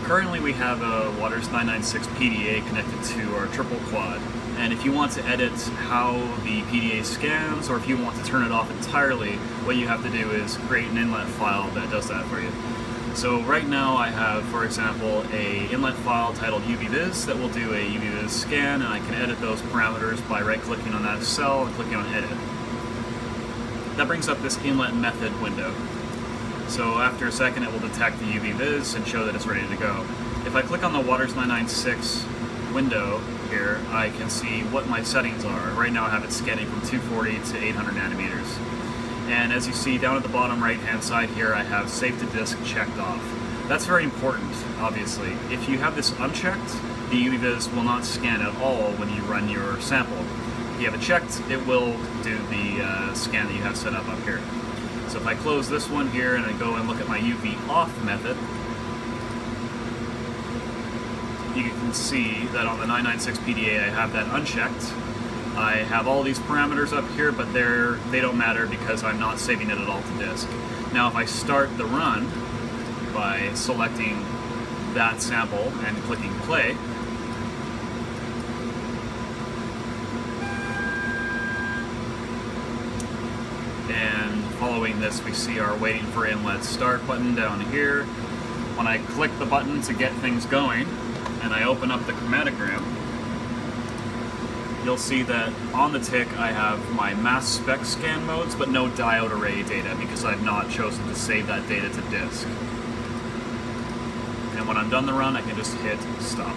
Currently we have a Waters 996 PDA connected to our triple quad, and if you want to edit how the PDA scans, or if you want to turn it off entirely, what you have to do is create an inlet file that does that for you. So right now I have, for example, a inlet file titled UVviz that will do a UVviz scan, and I can edit those parameters by right-clicking on that cell and clicking on Edit. That brings up this inlet method window. So after a second it will detect the UVviz and show that it's ready to go. If I click on the Waters 996 window here, I can see what my settings are. Right now I have it scanning from 240 to 800 nanometers. And as you see down at the bottom right hand side here, I have Save to Disk checked off. That's very important, obviously. If you have this unchecked, the UVviz will not scan at all when you run your sample. If you have it checked, it will do the scan that you have set up here. So if I close this one here and I go and look at my UV off method, you can see that on the 996 PDA I have that unchecked. I have all these parameters up here, but they don't matter because I'm not saving it at all to disk. Now if I start the run by selecting that sample and clicking play, and following this we see our waiting for inlet start button down here. When I click the button to get things going and I open up the chromatogram, you'll see that on the tick I have my mass spec scan modes but no diode array data because I've not chosen to save that data to disk. And when I'm done the run I can just hit stop.